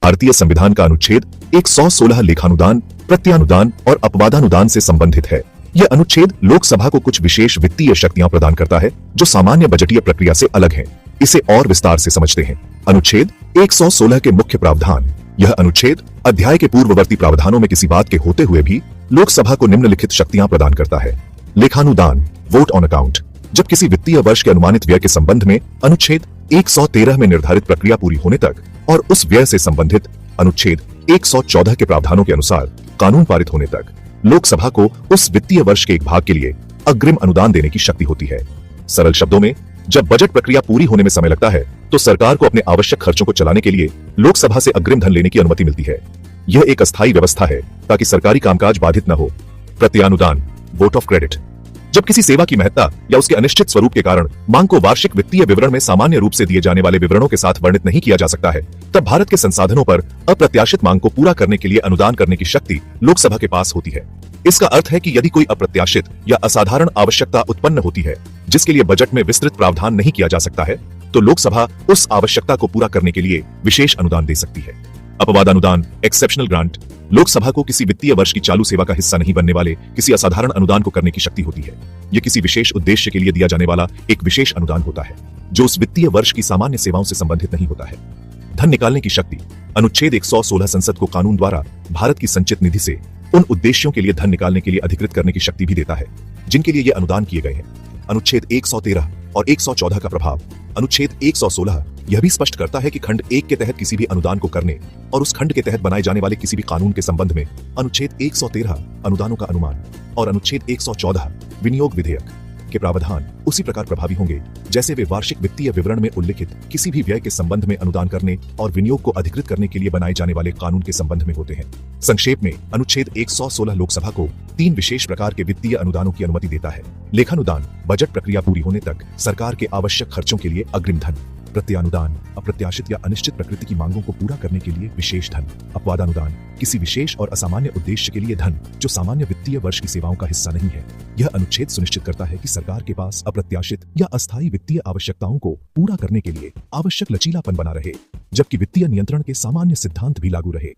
भारतीय संविधान का अनुच्छेद 116 लेखानुदान, प्रत्यानुदान और अपवादानुदान से संबंधित है। यह अनुच्छेद लोकसभा को कुछ विशेष वित्तीय शक्तियां प्रदान करता है जो सामान्य बजटीय प्रक्रिया से अलग हैं। इसे और विस्तार से समझते हैं। अनुच्छेद 116 के मुख्य प्रावधान। यह अनुच्छेद अध्याय के पूर्ववर्ती प्रावधानों में किसी बात के होते हुए भी लोकसभा को निम्नलिखित शक्तियां प्रदान करता है। लेखानुदान, वोट ऑन अकाउंट। जब किसी वित्तीय वर्ष के अनुमानित व्यय के संबंध में अनुच्छेद 113 में निर्धारित प्रक्रिया पूरी होने तक और उस व्यय से संबंधित अनुच्छेद 114 के प्रावधानों के अनुसार कानून पारित होने तक लोकसभा को उस वित्तीय वर्ष के एक भाग के लिए अग्रिम अनुदान देने की शक्ति होती है। सरल शब्दों में, जब बजट प्रक्रिया पूरी होने में समय लगता है तो सरकार को अपने आवश्यक खर्चों को चलाने के लिए लोकसभा से अग्रिम धन लेने की अनुमति मिलती है। यह एक अस्थायी व्यवस्था है ताकि सरकारी कामकाज बाधित न हो। प्रत्यानुदान, वोट ऑफ क्रेडिट। जब किसी सेवा की महत्ता या उसके अनिश्चित स्वरूप के कारण मांग को वार्षिक वित्तीय विवरण में सामान्य रूप से दिए जाने वाले विवरणों के साथ वर्णित नहीं किया जा सकता है, तब भारत के संसाधनों पर अप्रत्याशित मांग को पूरा करने के लिए अनुदान करने की शक्ति लोकसभा के पास होती है। इसका अर्थ है कि यदि कोई अप्रत्याशित या असाधारण आवश्यकता उत्पन्न होती है जिसके लिए बजट में विस्तृत प्रावधान नहीं किया जा सकता है, तो लोकसभा उस आवश्यकता को पूरा करने के लिए विशेष अनुदान दे सकती है। अपवादानुदान, एक्सेप्शनल ग्रांट। लोकसभा को किसी वित्तीय वर्ष की चालू सेवा का हिस्सा नहीं बनने वाले किसी असाधारण अनुदान को करने की शक्ति होती है। यह किसी विशेष उद्देश्य के लिए दिया जाने वाला एक विशेष अनुदान होता है जो उस वित्तीय वर्ष की सामान्य सेवाओं से संबंधित नहीं होता है। धन निकालने की शक्ति। अनुच्छेद 116 संसद को कानून द्वारा भारत की संचित निधि से उन उद्देश्यों के लिए धन निकालने के लिए अधिकृत करने की शक्ति भी देता है जिनके लिए ये अनुदान किए गए हैं। अनुच्छेद 113 और 114 का प्रभाव। अनुच्छेद 116 यह भी स्पष्ट करता है कि खंड 1 के तहत किसी भी अनुदान को करने और उस खंड के तहत बनाए जाने वाले किसी भी कानून के संबंध में अनुच्छेद 113 अनुदानों का अनुमान और अनुच्छेद 114 विनियोग विधेयक के प्रावधान उसी प्रकार प्रभावी होंगे जैसे वे वार्षिक वित्तीय विवरण में उल्लिखित किसी भी व्यय के संबंध में अनुदान करने और विनियोग को अधिकृत करने के लिए बनाए जाने वाले कानून के संबंध में होते हैं। संक्षेप में, अनुच्छेद 116 लोकसभा को 3 विशेष प्रकार के वित्तीय अनुदानों की अनुमति देता है। लेखानुदान, बजट प्रक्रिया पूरी होने तक सरकार के आवश्यक खर्चों के लिए अग्रिम धन। प्रत्यानुदान, अप्रत्याशित या अनिश्चित प्रकृति की मांगों को पूरा करने के लिए विशेष धन। अपवादानुदान, किसी विशेष और असामान्य उद्देश्य के लिए धन जो सामान्य वित्तीय वर्ष की सेवाओं का हिस्सा नहीं है। यह अनुच्छेद सुनिश्चित करता है कि सरकार के पास अप्रत्याशित या अस्थायी वित्तीय आवश्यकताओं को पूरा करने के लिए आवश्यक लचीलापन बना रहे, जबकि वित्तीय नियंत्रण के सामान्य सिद्धांत भी लागू रहे।